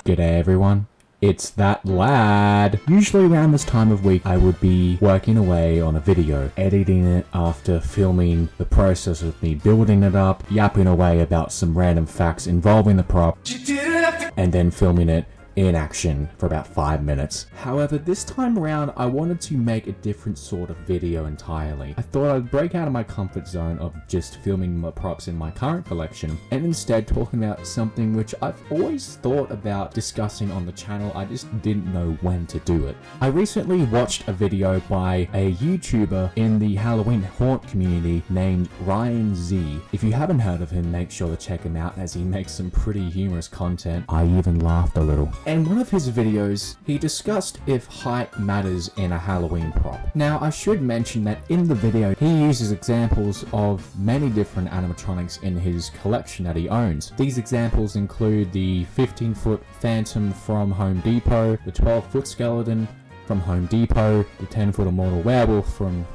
G'day everyone, it's that lad. Usually around this time of week I would be working away on a video, editing it after filming the process of me building it up, yapping away about some random facts involving the prop, and then filming it in action for about 5 minutes. However, this time around I wanted to make a different sort of video entirely. I thought I'd break out of my comfort zone of just filming my props in my current collection and instead talking about something which I've always thought about discussing on the channel, I just didn't know when to do it. I recently watched a video by a YouTuber in the Halloween haunt community named Ryan Z. If you haven't heard of him, make sure to check him out as he makes some pretty humorous content. I even laughed a little. In one of his videos, he discussed if height matters in a Halloween prop. Now, I should mention that in the video, he uses examples of many different animatronics in his collection that he owns. These examples include the 15-foot Phantom from Home Depot, the 12-foot Skeleton from Home Depot, the 10-foot Immortal Werewolf from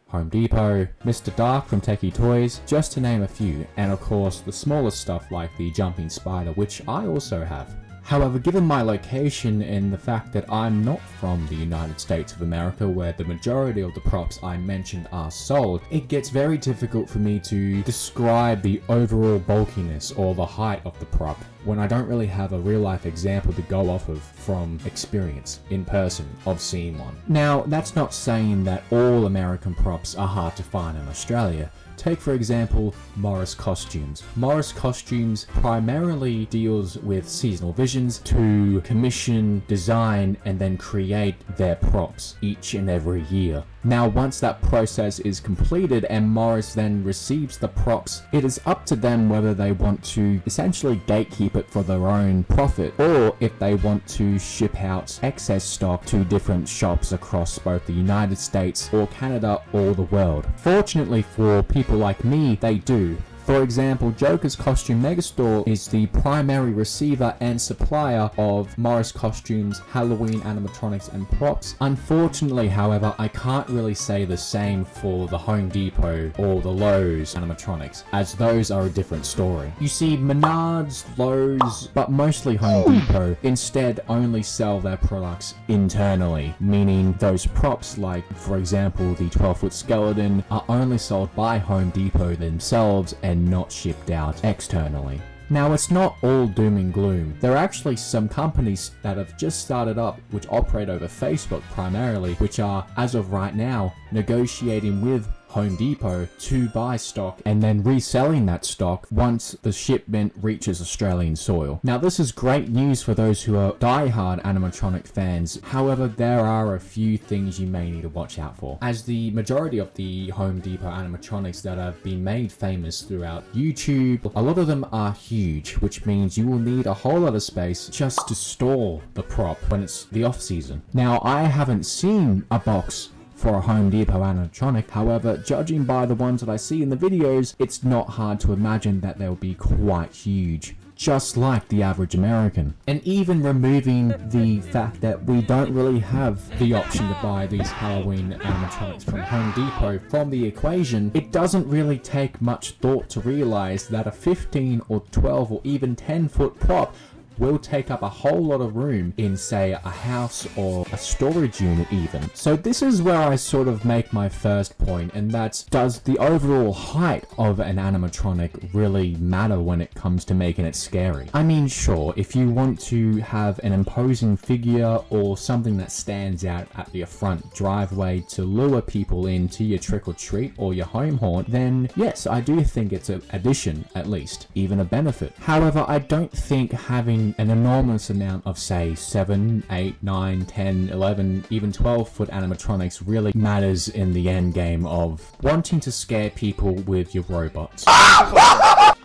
Home Depot, Mr. Dark from Techie Toys, just to name a few, and of course the smaller stuff like the Jumping Spider, which I also have. However, given my location and the fact that I'm not from the United States of America where the majority of the props I mentioned are sold, it gets very difficult for me to describe the overall bulkiness or the height of the prop when I don't really have a real life example to go off of from experience in person of seeing one. Now, that's not saying that all American props are hard to find in Australia. Take for example Morris Costumes. Morris Costumes primarily deals with seasonal visions to commission, design, and then create their props each and every year. Now once that process is completed and Morris then receives the props, it is up to them whether they want to essentially gatekeep it for their own profit or if they want to ship out excess stock to different shops across both the United States or Canada or the world. Fortunately for people like me, they do. For example, Joker's Costume Megastore is the primary receiver and supplier of Morris Costumes, Halloween animatronics and props. Unfortunately, however, I can't really say the same for the Home Depot or the Lowe's animatronics, as those are a different story. You see, Menards, Lowe's, but mostly Home Depot, instead only sell their products internally, meaning those props like, for example, the 12-foot Skeleton are only sold by Home Depot themselves and not shipped out externally. Now, it's not all doom and gloom. There are actually some companies that have just started up which operate over Facebook primarily, which are, as of right now, negotiating with Home Depot to buy stock and then reselling that stock once the shipment reaches Australian soil. Now, this is great news for those who are die-hard animatronic fans. However, there are a few things you may need to watch out for. As the majority of the Home Depot animatronics that have been made famous throughout YouTube, a lot of them are huge, which means you will need a whole lot of space just to store the prop when it's the off-season. Now, I haven't seen a box for a Home Depot animatronic, however, judging by the ones that I see in the videos, it's not hard to imagine that they'll be quite huge, just like the average American. And even removing the fact that we don't really have the option to buy these Halloween animatronics from Home Depot from the equation, it doesn't really take much thought to realize that a 15 or 12 or even 10-foot prop will take up a whole lot of room in, say, a house or a storage unit even. So this is where I sort of make my first point, and that's, does the overall height of an animatronic really matter when it comes to making it scary? I mean, sure, if you want to have an imposing figure or something that stands out at your front driveway to lure people into your trick-or-treat or your home haunt, then yes, I do think it's an addition, at least, even a benefit. However, I don't think having an enormous amount of, say, 7, 8, 9, 10, 11, even 12-foot animatronics really matters in the end game of wanting to scare people with your robots.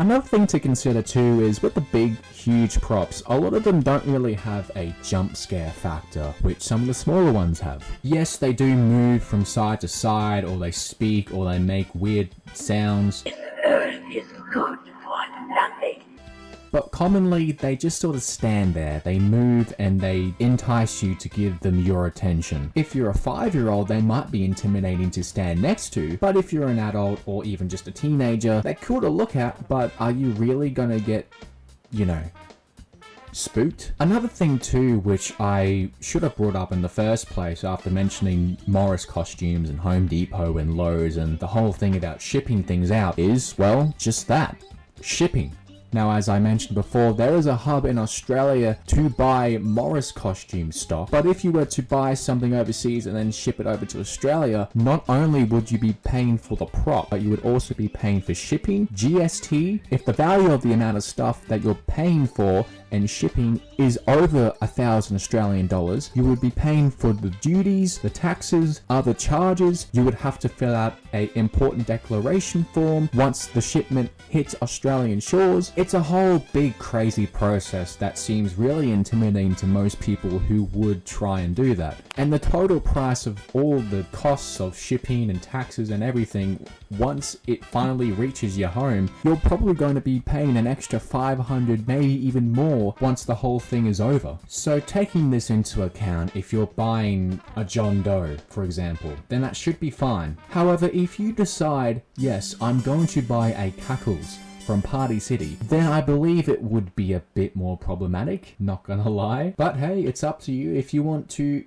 Another thing to consider too is with the big, huge props, a lot of them don't really have a jump scare factor, which some of the smaller ones have. Yes, they do move from side to side, or they speak, or they make weird sounds. Earth is good for nothing. But commonly, they just sort of stand there, they move, and they entice you to give them your attention. If you're a 5-year-old, they might be intimidating to stand next to, but if you're an adult or even just a teenager, they're cool to look at, but are you really gonna get, you know, spooked. Another thing too, which I should have brought up in the first place after mentioning Morris Costumes and Home Depot and Lowe's and the whole thing about shipping things out is, well, just that. Shipping. Now, as I mentioned before, there is a hub in Australia to buy Morris costume stock, but if you were to buy something overseas and then ship it over to Australia, not only would you be paying for the prop, but you would also be paying for shipping, GST. If the value of the amount of stuff that you're paying for and shipping is over 1,000 Australian dollars, you would be paying for the duties, the taxes, other charges. You would have to fill out a important declaration form once the shipment hits Australian shores. It's a whole big crazy process that seems really intimidating to most people who would try and do that. And the total price of all the costs of shipping and taxes and everything, once it finally reaches your home, you're probably going to be paying an extra 500, maybe even more once the whole thing is over. So taking this into account, if you're buying a John Doe, for example, then that should be fine. However, if you decide, yes, I'm going to buy a Cackles from Party City, then I believe it would be a bit more problematic, not gonna lie. But hey, it's up to you if you want to...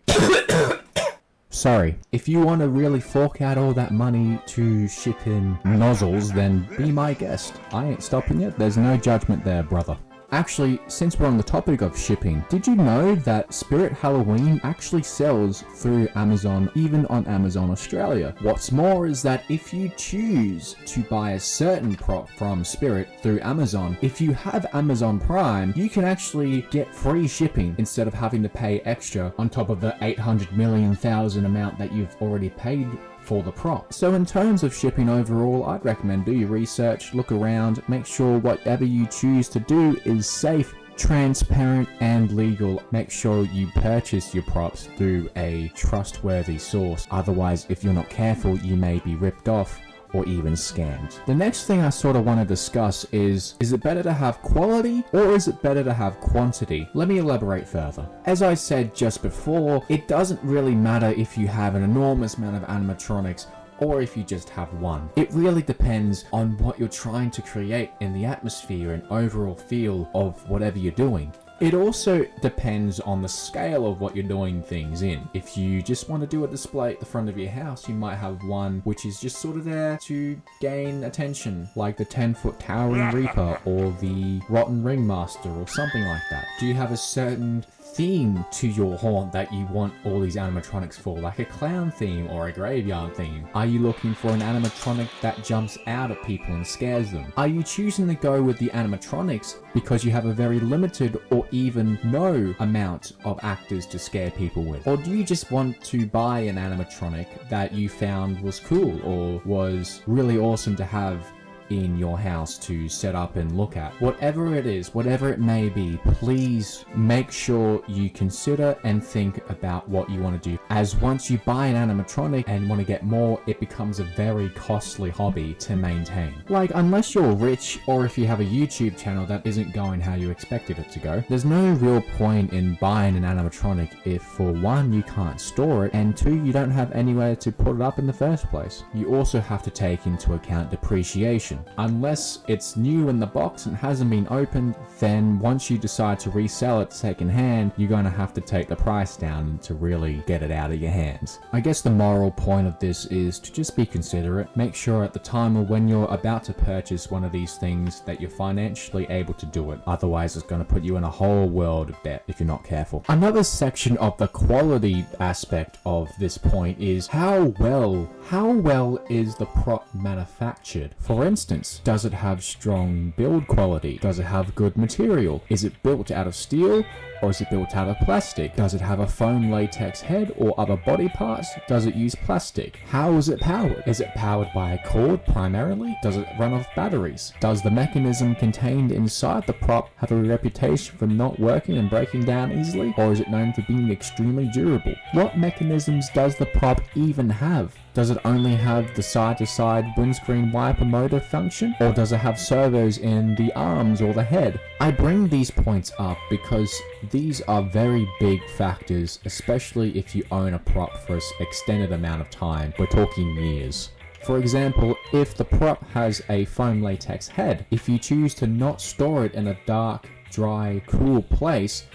Sorry, if you want to really fork out all that money to ship in nozzles, then be my guest. I ain't stopping you. There's no judgment there, brother. Actually, since we're on the topic of shipping, did you know that Spirit Halloween actually sells through Amazon, even on Amazon Australia? What's more is that if you choose to buy a certain prop from Spirit through Amazon, if you have Amazon Prime, you can actually get free shipping instead of having to pay extra on top of the 800 million thousand amount that you've already paid for the prop. So in terms of shipping overall, I'd recommend do your research, look around, make sure whatever you choose to do is safe, transparent and legal. Make sure you purchase your props through a trustworthy source. Otherwise, if you're not careful, you may be ripped off or even scammed. The next thing I sort of want to discuss is it better to have quality or is it better to have quantity? Let me elaborate further. As I said just before, it doesn't really matter if you have an enormous amount of animatronics or if you just have one. It really depends on what you're trying to create in the atmosphere and overall feel of whatever you're doing. It also depends on the scale of what you're doing things in. If you just want to do a display at the front of your house, you might have one which is just sort of there to gain attention, like the 10-foot towering Reaper or the Rotten Ringmaster or something like that. Do you have a certain theme to your haunt that you want all these animatronics for, like a clown theme or a graveyard theme? Are you looking for an animatronic that jumps out at people and scares them? Are you choosing to go with the animatronics because you have a very limited or even no amount of actors to scare people with? Or do you just want to buy an animatronic that you found was cool or was really awesome to have in your house to set up and look at? Whatever it is, whatever it may be, please make sure you consider and think about what you want to do, as once you buy an animatronic and want to get more, it becomes a very costly hobby to maintain. Like, unless you're rich or if you have a YouTube channel that isn't going how you expected it to go, there's no real point in buying an animatronic if, for one, you can't store it, and two, you don't have anywhere to put it up in the first place. You also have to take into account depreciation. Unless it's new in the box and hasn't been opened, then once you decide to resell it second hand, you're going to have to take the price down to really get it out of your hands. I guess the moral point of this is to just be considerate. Make sure at the time of when you're about to purchase one of these things that you're financially able to do it. Otherwise, it's going to put you in a whole world of debt if you're not careful. Another section of the quality aspect of this point is how well is the prop manufactured? For instance, does it have strong build quality? Does it have good material? Is it built out of steel or is it built out of plastic? Does it have a foam latex head or other body parts? Does it use plastic? How is it powered? Is it powered by a cord primarily? Does it run off batteries? Does the mechanism contained inside the prop have a reputation for not working and breaking down easily? Or is it known for being extremely durable? What mechanisms does the prop even have? Does it only have the side-to-side windscreen wiper motor function? Or does it have servos in the arms or the head? I bring these points up because these are very big factors, especially if you own a prop for an extended amount of time. We're talking years. For example, if the prop has a foam latex head, if you choose to not store it in a dark, dry, cool place,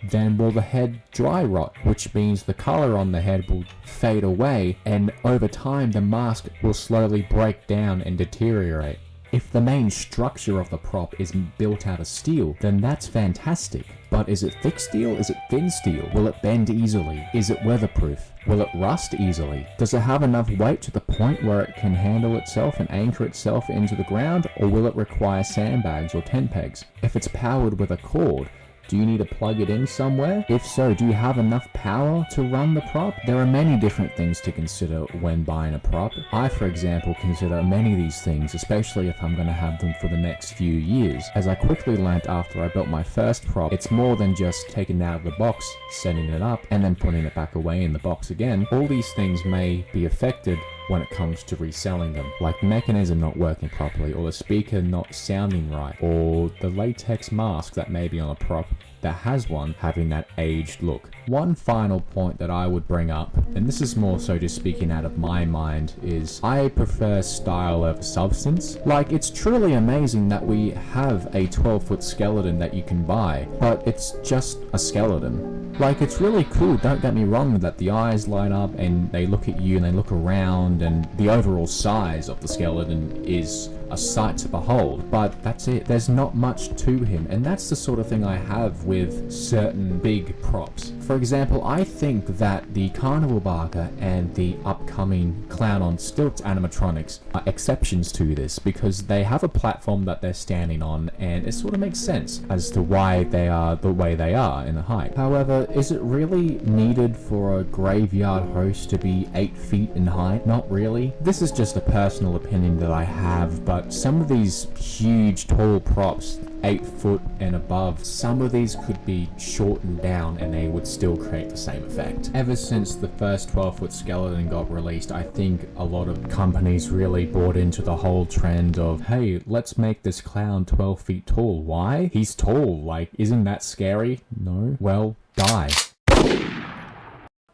then will the head dry rot, which means the color on the head will fade away, and over time the mask will slowly break down and deteriorate. If the main structure of the prop is built out of steel, then that's fantastic. But is it thick steel? Is it thin steel? Will it bend easily? Is it weatherproof? Will it rust easily? Does it have enough weight to the point where it can handle itself and anchor itself into the ground? Or will it require sandbags or tent pegs? If it's powered with a cord, do you need to plug it in somewhere? If so, do you have enough power to run the prop? There are many different things to consider when buying a prop. I, for example, consider many of these things, especially if I'm going to have them for the next few years. As I quickly learnt after I built my first prop, it's more than just taking it out of the box, setting it up, and then putting it back away in the box again. All these things may be affected when it comes to reselling them, like the mechanism not working properly, or the speaker not sounding right, or the latex mask that may be on a prop that has one having that aged look. One final point that I would bring up, and this is more so just speaking out of my mind, is I prefer style over substance. Like, it's truly amazing that we have a 12-foot skeleton that you can buy, but it's just a skeleton. Like, it's really cool, don't get me wrong, that the eyes light up and they look at you and they look around, and the overall size of the skeleton is a sight to behold, but that's it. There's not much to him, and that's the sort of thing I have with certain big props. For example, I think that the Carnival Barker and the upcoming Clown on Stilts animatronics are exceptions to this, because they have a platform that they're standing on, and it sort of makes sense as to why they are the way they are in the height. However, is it really needed for a graveyard host to be 8 feet in height? Not really. This is just a personal opinion that I have, but some of these huge tall props, 8 foot and above, some of these could be shortened down and they would still create the same effect. Ever since the first 12-foot skeleton got released, I think a lot of companies really bought into the whole trend of, hey, let's make this clown 12 feet tall. Why? He's tall. Like, isn't that scary? No? Well, die.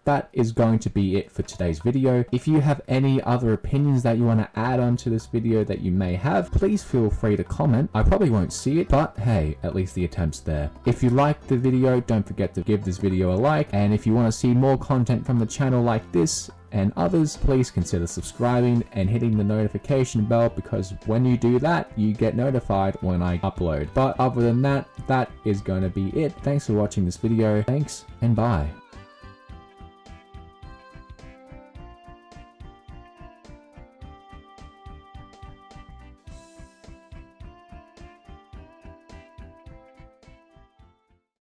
That is going to be it for today's video. If you have any other opinions that you want to add onto this video that you may have, please feel free to comment. I probably won't see it, but hey, at least the attempt's there. If you liked the video, don't forget to give this video a like, and if you want to see more content from the channel like this and others, please consider subscribing and hitting the notification bell, because when you do that, you get notified when I upload. But other than that, that is going to be it. Thanks for watching this video. Thanks and bye.